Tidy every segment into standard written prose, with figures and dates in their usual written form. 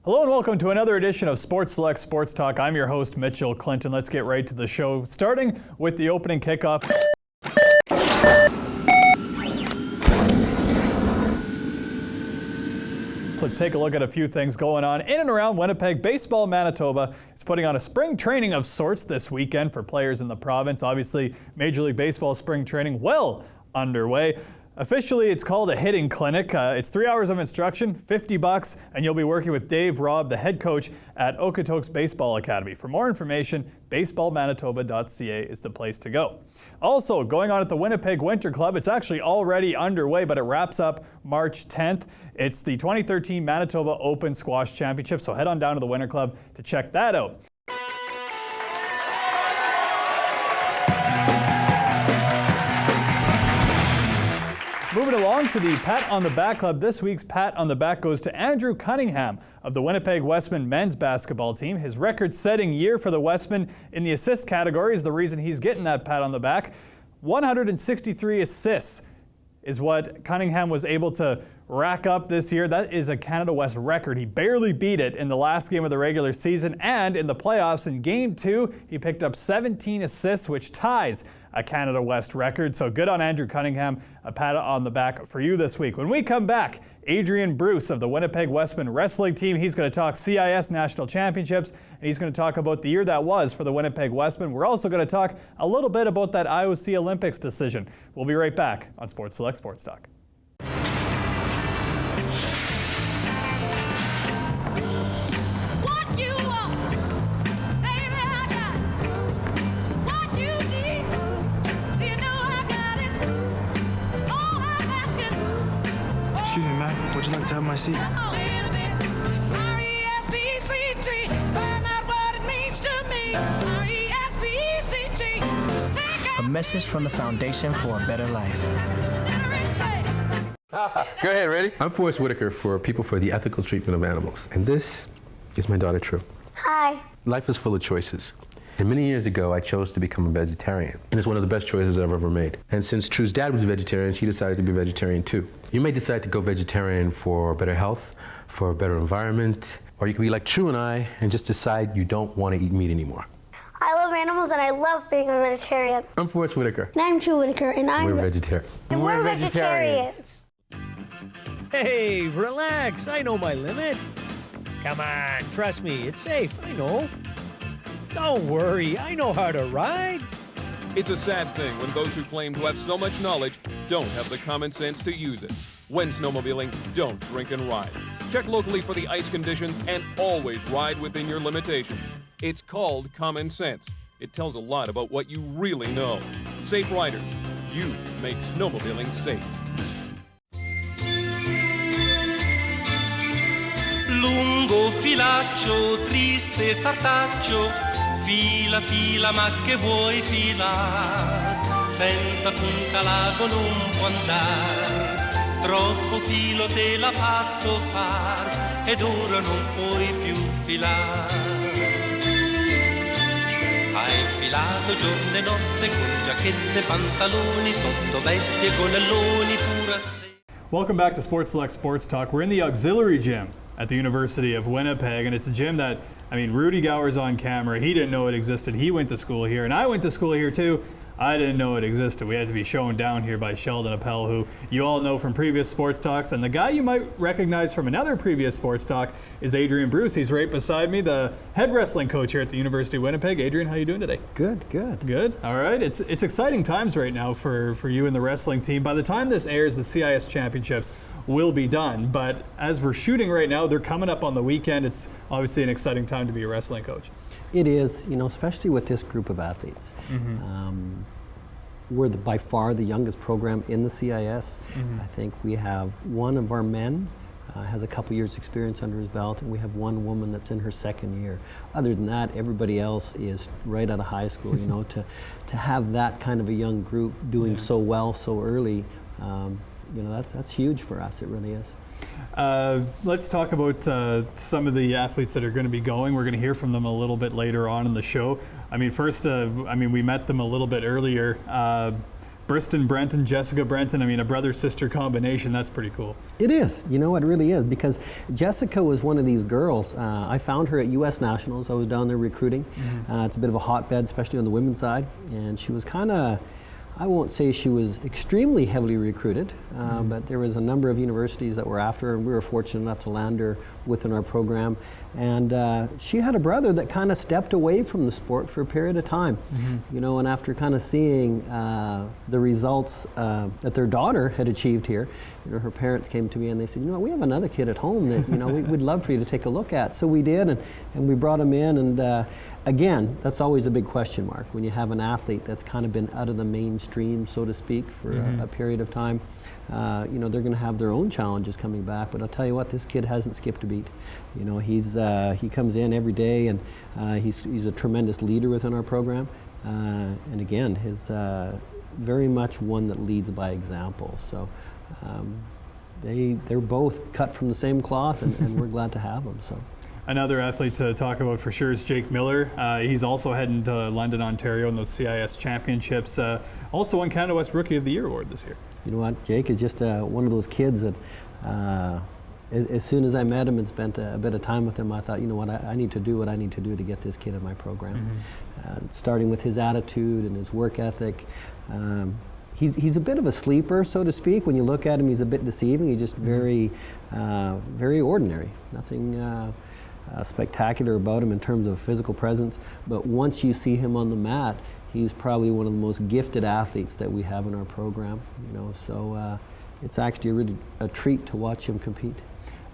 Hello and welcome to another edition of Sports Select Sports Talk. I'm your host, Mitchell Clinton. Let's get right to the show, starting with the opening kickoff. Let's take a look at a few things going on in and around Winnipeg. Baseball Manitoba is putting on a spring training of sorts this weekend for players in the province. Obviously, Major League Baseball spring training well underway. Officially, it's called a hitting clinic. It's 3 hours of instruction, $50, and you'll be working with Dave Robb, the head coach at Okotoks Baseball Academy. For more information, baseballmanitoba.ca is the place to go. Also, going on at the Winnipeg Winter Club, it's actually already underway, but it wraps up March 10th. It's the 2013 Manitoba Open Squash Championship, so head on down to the Winter Club to check that out. Moving along to the Pat on the Back Club, this week's Pat on the Back goes to Andrew Cunningham of the Winnipeg Wesmen men's basketball team. His record-setting year for the Wesmen in the assist category is the reason he's getting that pat on the back. 163 assists is what Cunningham was able to rack up this year. That is a Canada West record. He barely beat it in the last game of the regular season, and in the playoffs in Game 2, he picked up 17 assists, which ties a Canada West record. So good on Andrew Cunningham. A pat on the back for you this week. When we come back, Adrian Bruce of the Winnipeg Wesmen wrestling team. He's going to talk CIS National Championships, and he's going to talk about the year that was for the Winnipeg Wesmen. We're also going to talk a little bit about that IOC Olympics decision. We'll be right back on Sports Select Sports Talk. Excuse me, ma'am. Would you like to have my seat? A message from the Foundation for a Better Life. Go ahead, ready? I'm Forrest Whitaker for People for the Ethical Treatment of Animals, and this is my daughter, True. Hi. Life is full of choices. And many years ago, I chose to become a vegetarian. And it's one of the best choices I've ever made. And since True's dad was a vegetarian, she decided to be a vegetarian too. You may decide to go vegetarian for better health, for a better environment, or you can be like True and I and just decide you don't want to eat meat anymore. I love animals and I love being a vegetarian. I'm Forrest Whitaker. And I'm True Whitaker and We're vegetarians. And we're vegetarians. Hey, relax. I know my limit. Come on, trust me. It's safe. I know. Don't worry. I know how to ride. It's a sad thing when those who claim to have so much knowledge don't have the common sense to use it. When snowmobiling, don't drink and ride. Check locally for the ice conditions and always ride within your limitations. It's called common sense. It tells a lot about what you really know. Safe riders, you make snowmobiling safe. Lungo filaccio, triste sartaccio, fila fila ma che vuoi filar, senza punta l'ago non può andare, troppo filo te l'ha fatto far, ed ora non puoi più filare. Hai filato giorno e notte con giacchette, pantaloni, sotto vesti e gonnelloni pure a sé. Welcome back to Sports Select Sports Talk. We're in the auxiliary gym at the University of Winnipeg, and it's a gym that, Rudy Gower's on camera. He didn't know it existed. He went to school here, and I went to school here too. I didn't know it existed. We had to be shown down here by Sheldon Appel, who you all know from previous sports talks. And the guy you might recognize from another previous sports talk is Adrian Bruce. He's right beside me, the head wrestling coach here at the University of Winnipeg. Adrian, how you doing today? Good. Good. All right. It's exciting times right now for you and the wrestling team. By the time this airs, the CIS championships will be done. But as we're shooting right now, they're coming up on the weekend. It's obviously an exciting time to be a wrestling coach. It is, especially with this group of athletes. We're by far the youngest program in the CIS. I think we have one of our men has a couple years experience under his belt, and we have one woman that's in her second year. Other than that, everybody else is right out of high school. To have that kind of a young group doing so well so early, that's huge for us. It really is. Let's talk about some of the athletes that are going to be going. We're going to hear from them a little bit later on in the show. First, we met them a little bit earlier. Briston Brenton, Jessica Brenton, I mean, a brother-sister combination, that's pretty cool. It is, you know, it really is, because Jessica was one of these girls. I found her at U.S. Nationals. I was down there recruiting. It's a bit of a hotbed, especially on the women's side, and she was kind of, I won't say she was extremely heavily recruited, but there was a number of universities that were after her, and we were fortunate enough to land her within our program. And she had a brother that kind of stepped away from the sport for a period of time, you know, and after kind of seeing the results that their daughter had achieved here, you know, her parents came to me and they said, you know, we have another kid at home that, you know, we'd love for you to take a look at. So we did, and we brought him in, and again, that's always a big question mark when you have an athlete that's kind of been out of the mainstream, so to speak, for a period of time. You know, they're going to have their own challenges coming back, but I'll tell you what, this kid hasn't skipped a beat. You know, he comes in every day, and he's a tremendous leader within our program. And again, he's very much one that leads by example. So they're both cut from the same cloth, and we're glad to have them. So. Another athlete to talk about for sure is Jake Miller. He's also heading to London, Ontario in those CIS championships. Also won Canada West Rookie of the Year award this year. You know what, Jake is just one of those kids that as soon as I met him and spent a bit of time with him, I thought, you know what, I need to do what I need to do to get this kid in my program. Starting with his attitude and his work ethic. He's a bit of a sleeper, so to speak. When you look at him, he's a bit deceiving. He's just very, very ordinary. Nothing spectacular about him in terms of physical presence, but once you see him on the mat, he's probably one of the most gifted athletes that we have in our program. You know, so it's actually really a treat to watch him compete.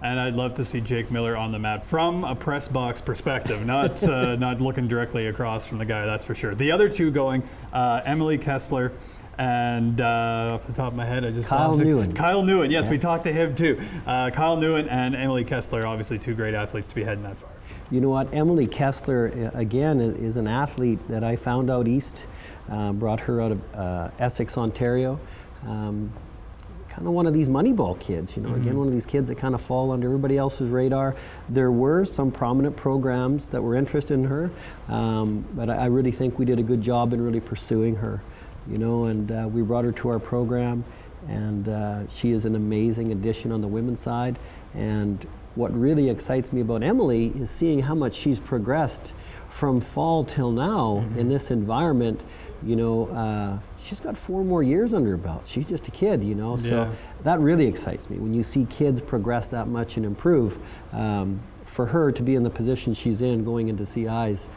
And I'd love to see Jake Miller on the mat from a press box perspective, not not looking directly across from the guy, that's for sure. The other two going, Emily Kessler and off the top of my head, I just Kyle Newen. Kyle Newen, yes, we talked to him too. Kyle Newen and Emily Kessler, obviously two great athletes to be heading that far. You know what, Emily Kessler, again, is an athlete that I found out east, brought her out of Essex, Ontario. Kind of one of these Moneyball kids, you know, again, one of these kids that kind of fall under everybody else's radar. There were some prominent programs that were interested in her, but I really think we did a good job in really pursuing her. You know, and we brought her to our program, and she is an amazing addition on the women's side. And what really excites me about Emily is seeing how much she's progressed from fall till now in this environment. You know, she's got 4 more years under her belt. She's just a kid, you know, so that really excites me when you see kids progress that much and improve. For her to be in the position she's in going into CIs,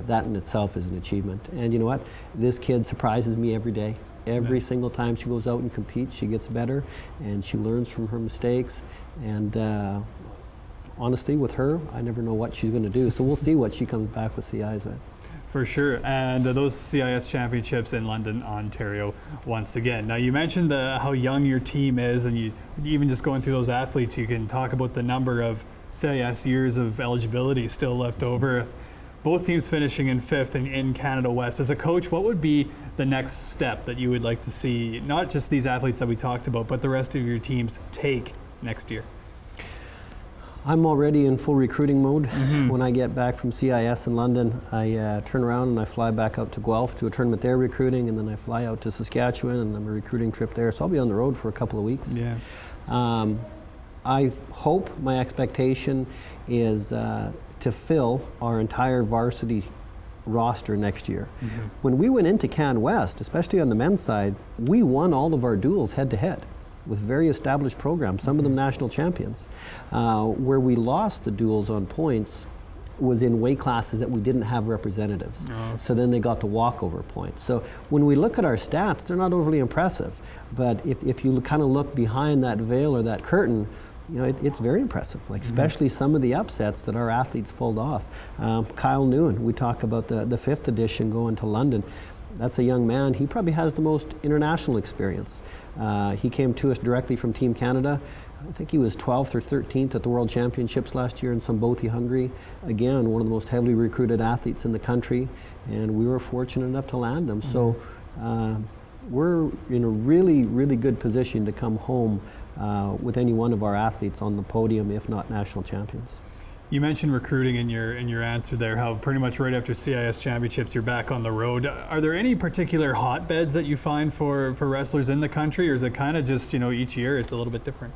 that in itself is an achievement. And you know what? This kid surprises me every day. Every single time she goes out and competes, she gets better and she learns from her mistakes. And honestly, with her, I never know what she's going to do. So we'll see what she comes back with CIs with. For sure, and those CIS championships in London, Ontario, once again. Now you mentioned how young your team is, and you even just going through those athletes, you can talk about the number of CIS years of eligibility still left over. Both teams finishing in 5th in Canada West. As a coach, what would be the next step that you would like to see, not just these athletes that we talked about, but the rest of your teams take next year? I'm already in full recruiting mode. When I get back from CIS in London, I turn around and I fly back out to Guelph to a tournament there recruiting, and then I fly out to Saskatchewan and I'm a recruiting trip there. So I'll be on the road for a couple of weeks. I hope, my expectation is to fill our entire varsity roster next year. When we went into Can West, especially on the men's side, we won all of our duels head to head with very established programs, some of them national champions. Where we lost the duels on points was in weight classes that we didn't have representatives. So then they got the walkover points. So when we look at our stats, they're not overly impressive. But if you kind of look behind that veil or that curtain, you know, it's very impressive, like especially some of the upsets that our athletes pulled off. Kyle Newen, we talk about the 5th edition going to London. That's a young man. He probably has the most international experience. He came to us directly from Team Canada. I think he was 12th or 13th at the World Championships last year in Somboti, Hungary. Again, one of the most heavily recruited athletes in the country, and we were fortunate enough to land him. So we're in a really, really good position to come home with any one of our athletes on the podium, if not national champions. You mentioned recruiting in your answer there, how pretty much right after CIS championships you're back on the road. Are there any particular hotbeds that you find for wrestlers in the country, or is it kind of just, each year it's a little bit different?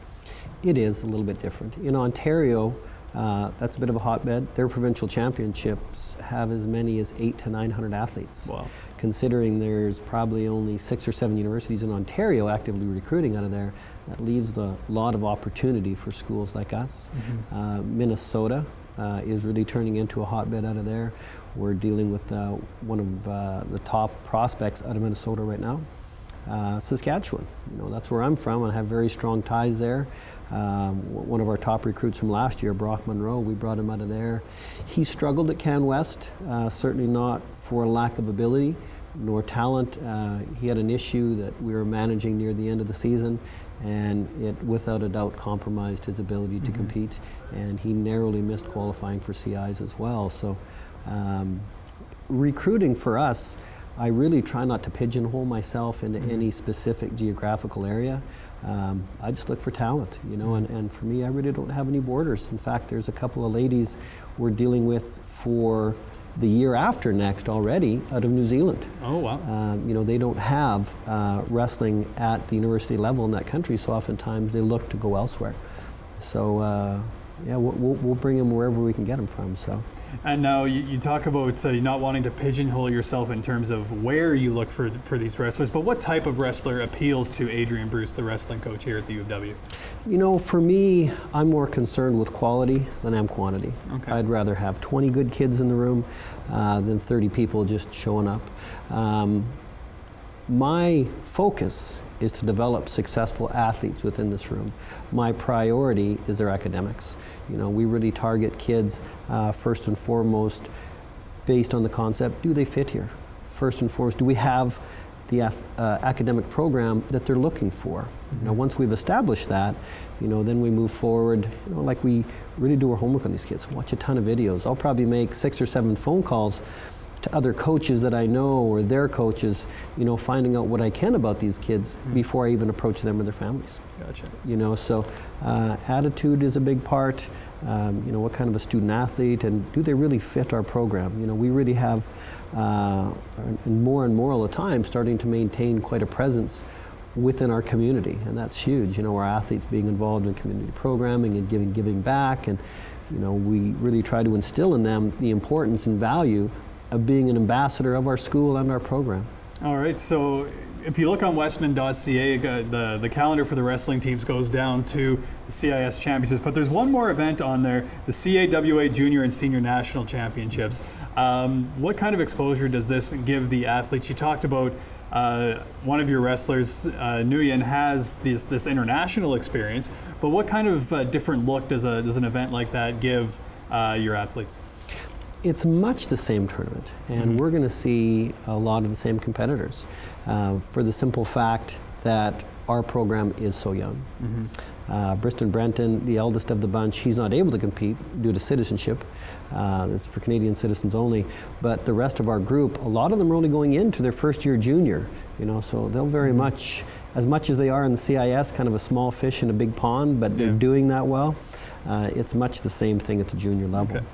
It is a little bit different. In Ontario, that's a bit of a hotbed. Their provincial championships have as many as 800 to 900 athletes. Wow. Considering there's probably only 6 or 7 universities in Ontario actively recruiting out of there, that leaves a lot of opportunity for schools like us. Minnesota is really turning into a hotbed out of there. We're dealing with one of the top prospects out of Minnesota right now. Saskatchewan, that's where I'm from, and I have very strong ties there. One of our top recruits from last year, Brock Monroe, we brought him out of there. He struggled at Can West, certainly not for a lack of ability nor talent. He had an issue that we were managing near the end of the season, and it without a doubt compromised his ability to compete, and he narrowly missed qualifying for CIs as well. So recruiting for us, I really try not to pigeonhole myself into any specific geographical area. I just look for talent, and for me, I really don't have any borders. In fact, there's a couple of ladies we're dealing with for the year after next already out of New Zealand. Oh, wow. They don't have wrestling at the university level in that country, so oftentimes they look to go elsewhere. So, we'll bring them wherever we can get them from. So. And now you talk about not wanting to pigeonhole yourself in terms of where you look for these wrestlers, but what type of wrestler appeals to Adrian Bruce, the wrestling coach here at the U of W? For me, I'm more concerned with quality than I am quantity. Okay. I'd rather have 20 good kids in the room than 30 people just showing up. My focus is to develop successful athletes within this room. My priority is their academics. We really target kids first and foremost based on the concept, do they fit here? First and foremost, do we have the academic program that they're looking for? Once we've established that, then we move forward, like we really do our homework on these kids, watch a ton of videos. I'll probably make 6 or 7 phone calls to other coaches that I know or their coaches, finding out what I can about these kids before I even approach them or their families. Gotcha. So attitude is a big part. What kind of a student athlete, and do they really fit our program? We really have, and more all the time, starting to maintain quite a presence within our community, and that's huge. Our athletes being involved in community programming and giving back, and we really try to instill in them the importance and value of being an ambassador of our school and our program. All right, so if you look on wesmen.ca, the calendar for the wrestling teams goes down to the CIS championships, but there's one more event on there, the CAWA Junior and Senior National Championships. What kind of exposure does this give the athletes? You talked about one of your wrestlers, Nguyen, has this international experience, but what kind of different look does an event like that give your athletes? It's much the same tournament, and we're going to see a lot of the same competitors for the simple fact that our program is so young. Briston Brenton, the eldest of the bunch, he's not able to compete due to citizenship. It's for Canadian citizens only, but the rest of our group, a lot of them are only going into their first year junior, so they'll very much as they are in the CIS, kind of a small fish in a big pond, but they're doing that well. It's much the same thing at the junior level. Okay.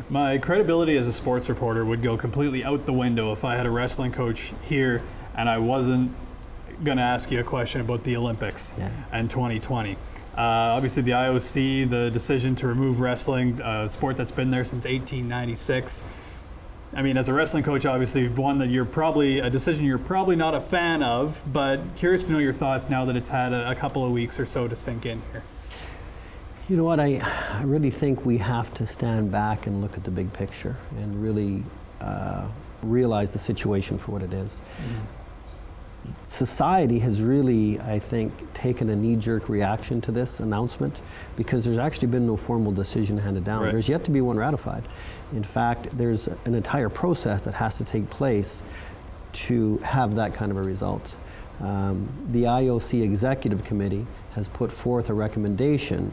My credibility as a sports reporter would go completely out the window if I had a wrestling coach here and I wasn't going to ask you a question about the Olympics and 2020. Obviously the IOC, the decision to remove wrestling, a sport that's been there since 1896. I mean, as a wrestling coach, obviously a decision you're probably not a fan of, but curious to know your thoughts now that it's had a couple of weeks or so to sink in here. You know what, I really think we have to stand back and look at the big picture and really realize the situation for what it is. Society has really, I think, taken a knee-jerk reaction to this announcement because there's actually been no formal decision handed down. There's yet to be one ratified. In fact, there's an entire process that has to take place to have that kind of a result. The IOC Executive Committee has put forth a recommendation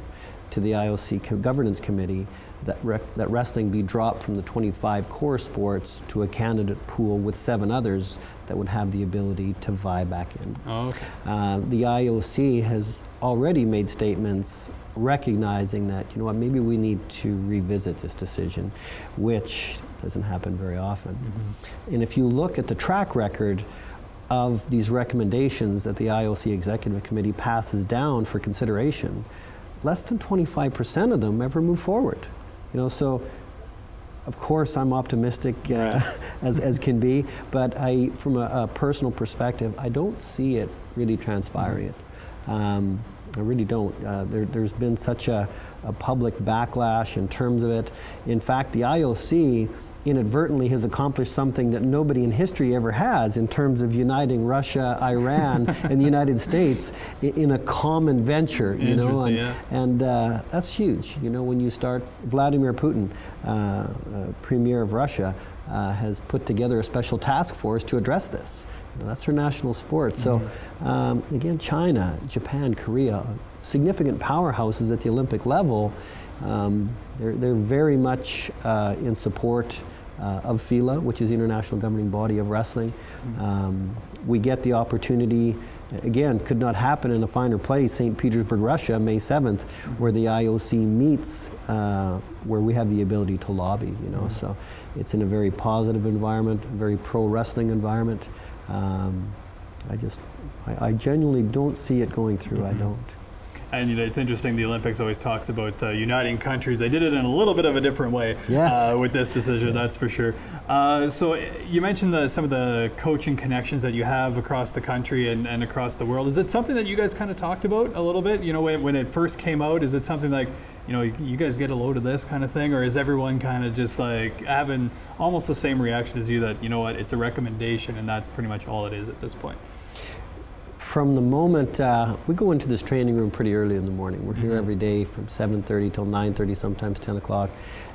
to the IOC Governance Committee that wrestling be dropped from the 25 core sports to a candidate pool with 7 others that would have the ability to vie back in. Oh, okay. The IOC has already made statements recognizing that, you know what, maybe we need to revisit this decision, which doesn't happen very often. And if you look at the track record of these recommendations that the IOC Executive Committee passes down for consideration, less than 25% of them ever move forward. You know, so of course I'm optimistic as can be, but from a personal perspective, I don't see it really transpiring. I really don't. There's been such a public backlash in terms of it. In fact, the IOC inadvertently has accomplished something that nobody in history ever has in terms of uniting Russia, Iran, and the United States in a common venture, you know, and that's huge. You know, when you start, Vladimir Putin, Premier of Russia, has put together a special task force to address this. You know, that's her national sport. So again, China, Japan, Korea, significant powerhouses at the Olympic level. They're very much in support of FILA, which is the international governing body of wrestling. We get the opportunity, again, could not happen in a finer place, St. Petersburg, Russia, May 7th, where the IOC meets, where we have the ability to lobby, you know. So it's in a very positive environment, very pro-wrestling environment. I genuinely don't see it going through, I don't. And you know, it's interesting, the Olympics always talks about uniting countries. They did it in a little bit of a different way with this decision, that's for sure. So you mentioned some of the coaching connections that you have across the country and across the world. Is it something that you guys kind of talked about a little bit? You know, when it first came out, is it something like, you know, you guys get a load of this kind of thing? Or is everyone kind of just like having almost the same reaction as you, that, you know what, it's a recommendation and that's pretty much all it is at this point? From the moment we go into this training room pretty early in the morning. We're here every day from 7:30 till 9:30, sometimes 10 o'clock.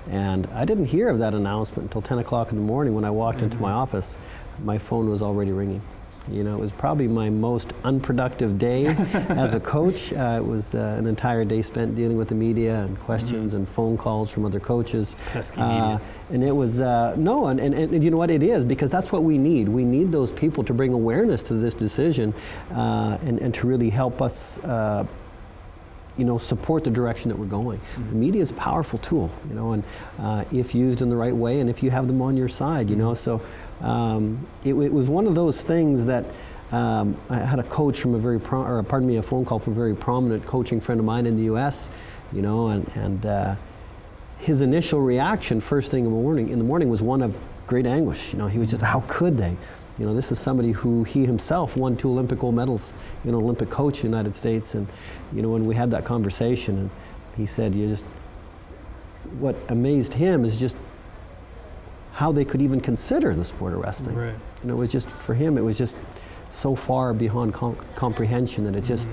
And I didn't hear of that announcement until 10 o'clock in the morning when I walked into my office. My phone was already ringing. You know, it was probably my most unproductive day as a coach. It was an entire day spent dealing with the media and questions and phone calls from other coaches. It's pesky media. And it was, and you know what, it is, because that's what we need. We need those people to bring awareness to this decision and to really help us you know, support the direction that we're going. The media is a powerful tool, you know, and if used in the right way, and if you have them on your side, you know. So it was one of those things that I had a coach from a phone call from a very prominent coaching friend of mine in the U.S., you know, and his initial reaction first thing in the morning was one of great anguish. You know, he was just, how could they? You know, this is somebody who he himself won 2 Olympic gold medals, you know, Olympic coach in the United States. And, you know, when we had that conversation, and he said, what amazed him is just how they could even consider the sport of wrestling. Right. You know, it was just, for him, it was just so far beyond comprehension that it just,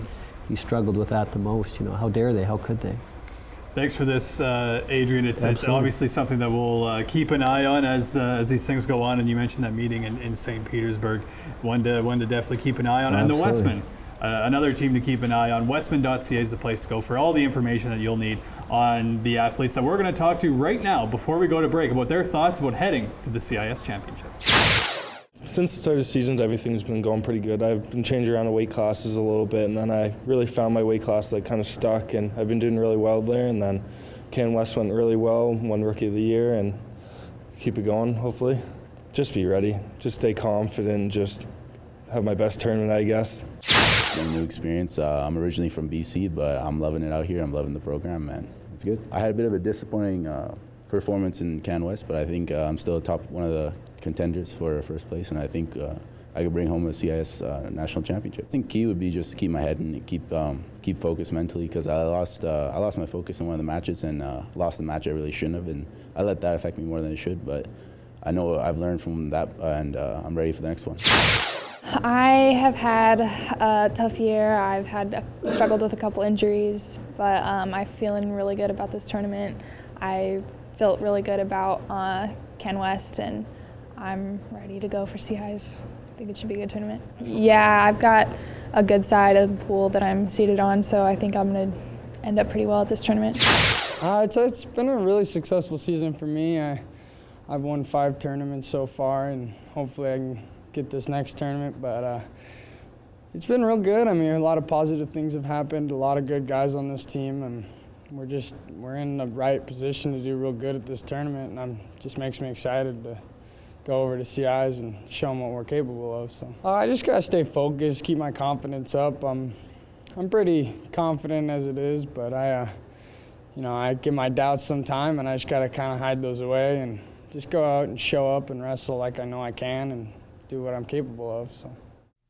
he struggled with that the most. You know, how dare they, how could they? Thanks for this, Adrian. It's obviously something that we'll keep an eye on as these things go on. And you mentioned that meeting in St. Petersburg, one to definitely keep an eye on. Absolutely. And the Wesmen, another team to keep an eye on. Wesmen.ca is the place to go for all the information that you'll need on the athletes that we're going to talk to right now before we go to break about their thoughts about heading to the CIS Championship. Since the start of the season, everything's been going pretty good. I've been changing around the weight classes a little bit, and then I really found my weight class that kind of stuck, and I've been doing really well there. And then Can West went really well, won Rookie of the Year, and keep it going, hopefully. Just be ready. Just stay confident, just have my best tournament, I guess. It's a new experience. I'm originally from BC, but I'm loving it out here. I'm loving the program, man. It's good. I had a bit of a disappointing performance in Can West, but I think I'm still one of the contenders for first place, and I think I could bring home a CIS national championship. I think key would be just to keep my head and keep focused mentally, because I lost my focus in one of the matches and lost the match I really shouldn't have, and I let that affect me more than it should. But I know I've learned from that, and I'm ready for the next one. I have had a tough year. I've struggled with a couple injuries, but I'm feeling really good about this tournament. I felt really good about Can West, and I'm ready to go for CIS. I think it should be a good tournament. Yeah, I've got a good side of the pool that I'm seated on, so I think I'm going to end up pretty well at this tournament. It's been a really successful season for me. I've won 5 tournaments so far, and hopefully I can get this next tournament. But It's been real good. I mean, a lot of positive things have happened, a lot of good guys on this team, and we're in the right position to do real good at this tournament, and just makes me excited to go over to CIs and show them what we're capable of. So I just gotta stay focused, keep my confidence up. I'm pretty confident as it is, but I get my doubts sometime, and I just gotta kind of hide those away and just go out and show up and wrestle like I know I can and do what I'm capable of. So.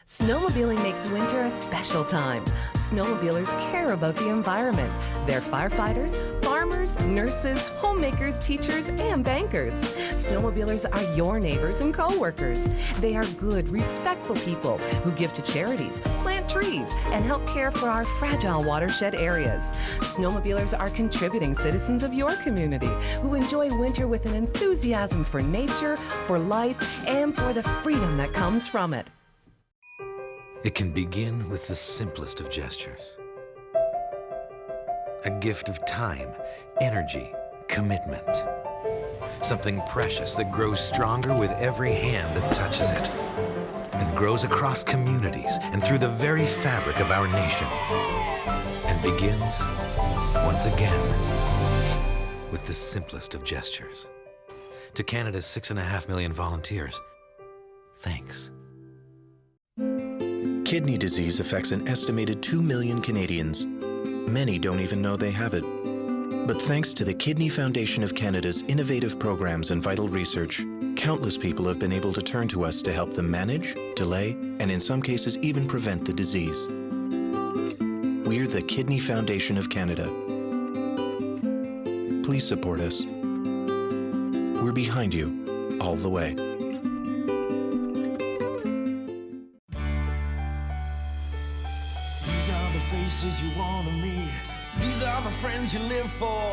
Snowmobiling makes winter a special time. Snowmobilers care about the environment. They're firefighters, farmers, nurses, homemakers, teachers, and bankers. Snowmobilers are your neighbors and co-workers. They are good, respectful people who give to charities, plant trees, and help care for our fragile watershed areas. Snowmobilers are contributing citizens of your community who enjoy winter with an enthusiasm for nature, for life, and for the freedom that comes from it. It can begin with the simplest of gestures. A gift of time, energy, commitment. Something precious that grows stronger with every hand that touches it, and grows across communities and through the very fabric of our nation, and begins, once again, with the simplest of gestures. To Canada's 6.5 million volunteers, thanks. Kidney disease affects an estimated 2 million Canadians. Many don't even know they have it. But thanks to the Kidney Foundation of Canada's innovative programs and vital research, countless people have been able to turn to us to help them manage, delay, and in some cases even prevent the disease. We're the Kidney Foundation of Canada. Please support us. We're behind you all the way. Faces you want to meet. These are the friends you live for.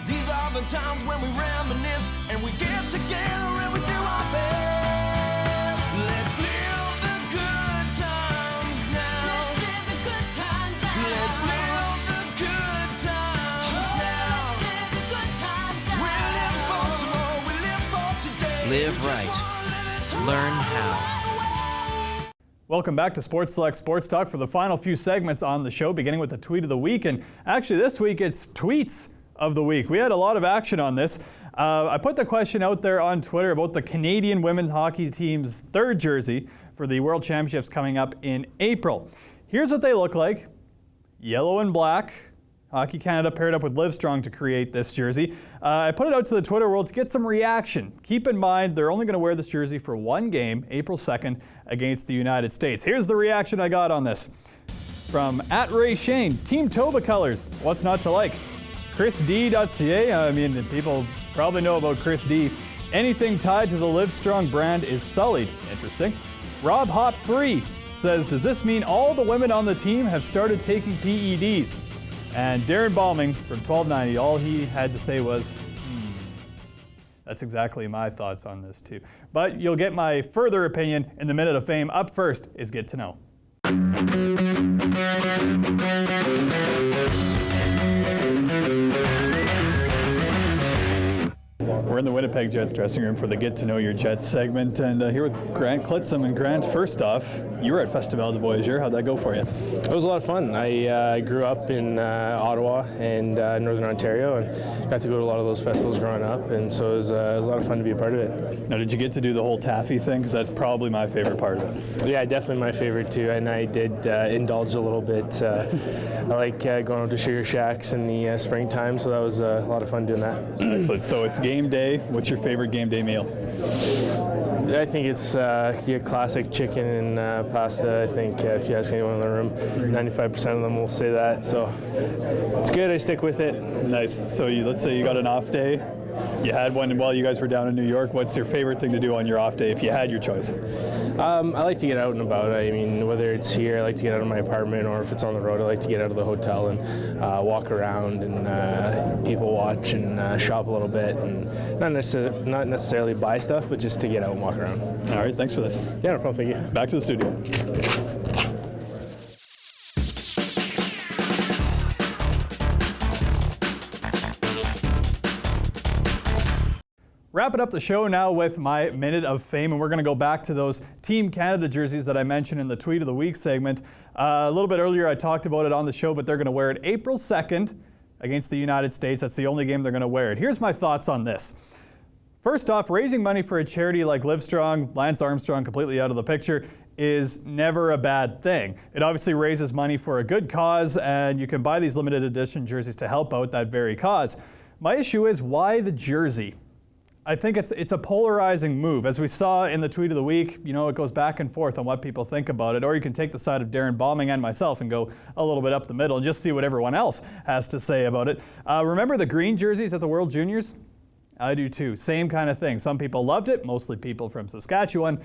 These are the times when we reminisce and we get together and we do our best. Let's live the good times now. Let's live the good times now. Let's live the good times now. Let's live the good times now. We live for tomorrow, we live for today. Live right. Learn how. Welcome back to Sports Select Sports Talk for the final few segments on the show, beginning with the Tweet of the Week. And actually this week it's Tweets of the Week. We had a lot of action on this. I put the question out there on Twitter about the Canadian women's hockey team's third jersey for the World Championships coming up in April. Here's what they look like. Yellow and black. Hockey Canada paired up with Livestrong to create this jersey. I put it out to the Twitter world to get some reaction. Keep in mind, they're only going to wear this jersey for one game, April 2nd, against the United States. Here's the reaction I got on this. From @RayShane, Team Toba colors, what's not to like? ChrisD.ca, I mean, people probably know about Chris D. Anything tied to the Livestrong brand is sullied. Interesting. Rob Hop 3 says, does this mean all the women on the team have started taking PEDs? And Darren Balming from 1290, all he had to say was, That's exactly my thoughts on this too. But you'll get my further opinion in the Minute of Fame. Up first is Get to Know. We're in the Winnipeg Jets dressing room for the Get to Know Your Jets segment, and here with Grant Klitzum. And Grant, first off, you were at Festival de Voyageur. How'd that go for you? It was a lot of fun. I grew up in Ottawa and Northern Ontario, and got to go to a lot of those festivals growing up, and so it was a lot of fun to be a part of it. Now, did you get to do the whole taffy thing? Because that's probably my favorite part of it. Yeah, definitely my favorite too, and I did indulge a little bit. I like going out to Sugar Shacks in the springtime, so that was a lot of fun doing that. Excellent. So it's game day. What's your favorite game day meal? I think it's the classic chicken and pasta. I think if you ask anyone in the room, 95% of them will say that. So it's good. I stick with it. Nice. So let's say you got an off day. You had one while you guys were down in New York. What's your favorite thing to do on your off day if you had your choice? I like to get out and about. I mean, whether it's here, I like to get out of my apartment, or if it's on the road, I like to get out of the hotel and walk around and people watch and shop a little bit, and not necessarily buy stuff, but just to get out and walk around. All right, thanks for this. Yeah, no problem. Thank you. Back to the studio. Wrapping up the show now with my Minute of Fame, and we're going to go back to those Team Canada jerseys that I mentioned in the Tweet of the Week segment. A little bit earlier I talked about it on the show, but they're going to wear it April 2nd against the United States. That's the only game they're going to wear it. Here's my thoughts on this. First off, raising money for a charity like Livestrong, Lance Armstrong completely out of the picture, is never a bad thing. It obviously raises money for a good cause, and you can buy these limited edition jerseys to help out that very cause. My issue is, why the jersey? I think it's a polarizing move. As we saw in the Tweet of the Week, you know, it goes back and forth on what people think about it. Or you can take the side of Darren Bombing and myself and go a little bit up the middle and just see what everyone else has to say about it. Remember the green jerseys at the World Juniors? I do too. Same kind of thing. Some people loved it, mostly people from Saskatchewan.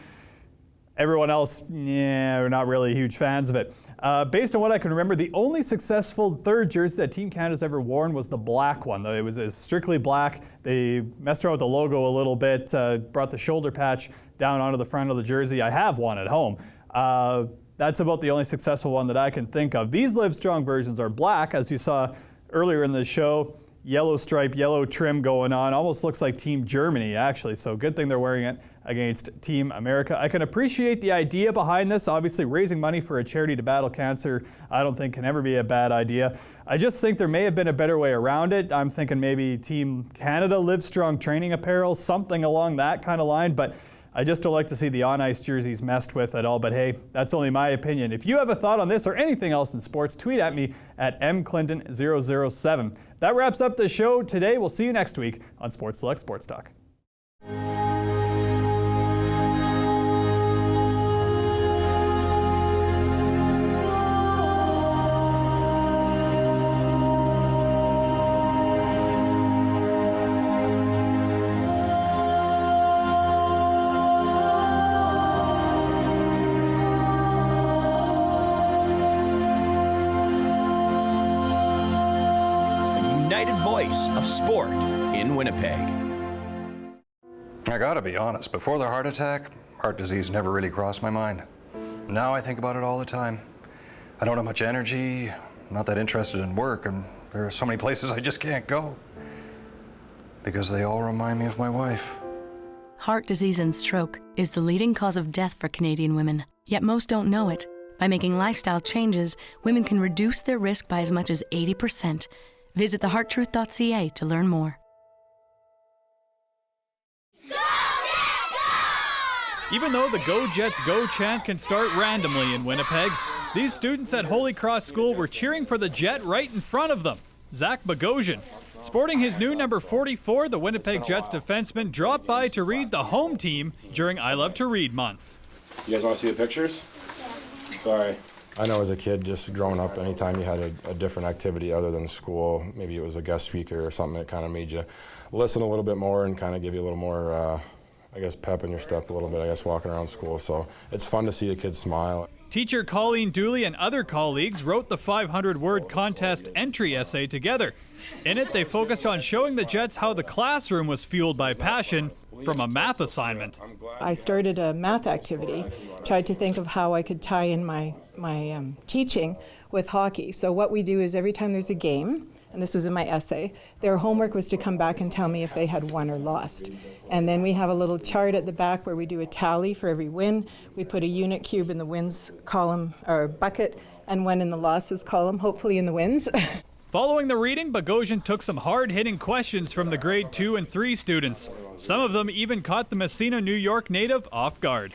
Everyone else, yeah, we're not really huge fans of it. Based on what I can remember, the only successful third jersey that Team Canada's ever worn was the black one. It was strictly black. They messed around with the logo a little bit, brought the shoulder patch down onto the front of the jersey. I have one at home. That's about the only successful one that I can think of. These Livestrong versions are black, as you saw earlier in the show. Yellow stripe, yellow trim going on. Almost looks like Team Germany, actually. So good thing they're wearing it against Team America. I can appreciate the idea behind this. Obviously, raising money for a charity to battle cancer, I don't think can ever be a bad idea. I just think there may have been a better way around it. I'm thinking maybe Team Canada Livestrong training apparel, something along that kind of line. But I just don't like to see the on-ice jerseys messed with at all. But hey, that's only my opinion. If you have a thought on this or anything else in sports, tweet at me at mclinton007. That wraps up the show today. We'll see you next week on Sports Select Sports Talk. Voice of sport in Winnipeg. I gotta be honest, before the heart attack, heart disease never really crossed my mind. Now I think about it all the time. I don't have much energy, not that interested in work, and there are so many places I just can't go because they all remind me of my wife. Heart disease and stroke is the leading cause of death for Canadian women, yet most don't know it. By making lifestyle changes, women can reduce their risk by as much as 80%. Visit thehearttruth.ca to learn more. Even though the Go Jets Go chant can start randomly in Winnipeg, these students at Holy Cross School were cheering for the Jet right in front of them, Zach Bogosian. Sporting his new number 44, the Winnipeg Jets defenseman dropped by to read the home team during I Love to Read month. You guys want to see the pictures? Sorry. I know as a kid, just growing up, anytime you had a different activity other than school, maybe it was a guest speaker or something that kind of made you listen a little bit more and kind of give you a little more, I guess, pep in your step a little bit, I guess, walking around school. So it's fun to see the kids smile. Teacher Colleen Dooley and other colleagues wrote the 500-word contest entry essay together. In it, they focused on showing the Jets how the classroom was fueled by passion from a math assignment. I started a math activity, tried to think of how I could tie in my teaching with hockey. So what we do is every time there's a game, and this was in my essay, their homework was to come back and tell me if they had won or lost. And then we have a little chart at the back where we do a tally for every win. We put a unit cube in the wins column or bucket and one in the losses column, hopefully in the wins. Following the reading, Bogosian took some hard-hitting questions from the grade 2 and 3 students. Some of them even caught the Messina, New York native off guard.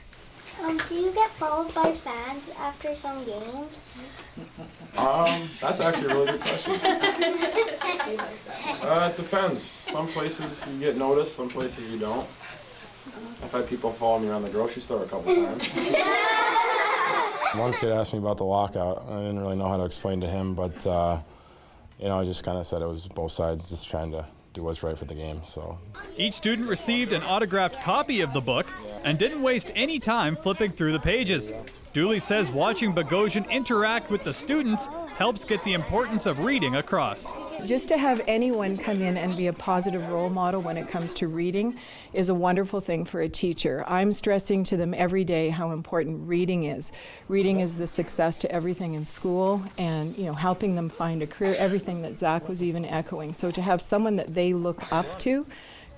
Do you get followed by fans after some games? That's actually a really good question. It depends. Some places you get noticed, some places you don't. I've had people follow me around the grocery store a couple times. One kid asked me about the lockout. I didn't really know how to explain to him, but I just kind of said it was both sides just trying to do what's right for the game. So each student received an autographed copy of the book and didn't waste any time flipping through the pages. Dooley says watching Bogosian interact with the students helps get the importance of reading across. Just to have anyone come in and be a positive role model when it comes to reading is a wonderful thing for a teacher. I'm stressing to them every day how important reading is. Reading is the success to everything in school and, helping them find a career, everything that Zach was even echoing. So to have someone that they look up to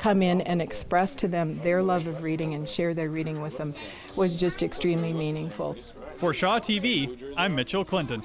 come in and express to them their love of reading and share their reading with them was just extremely meaningful. For Shaw TV, I'm Mitchell Clinton.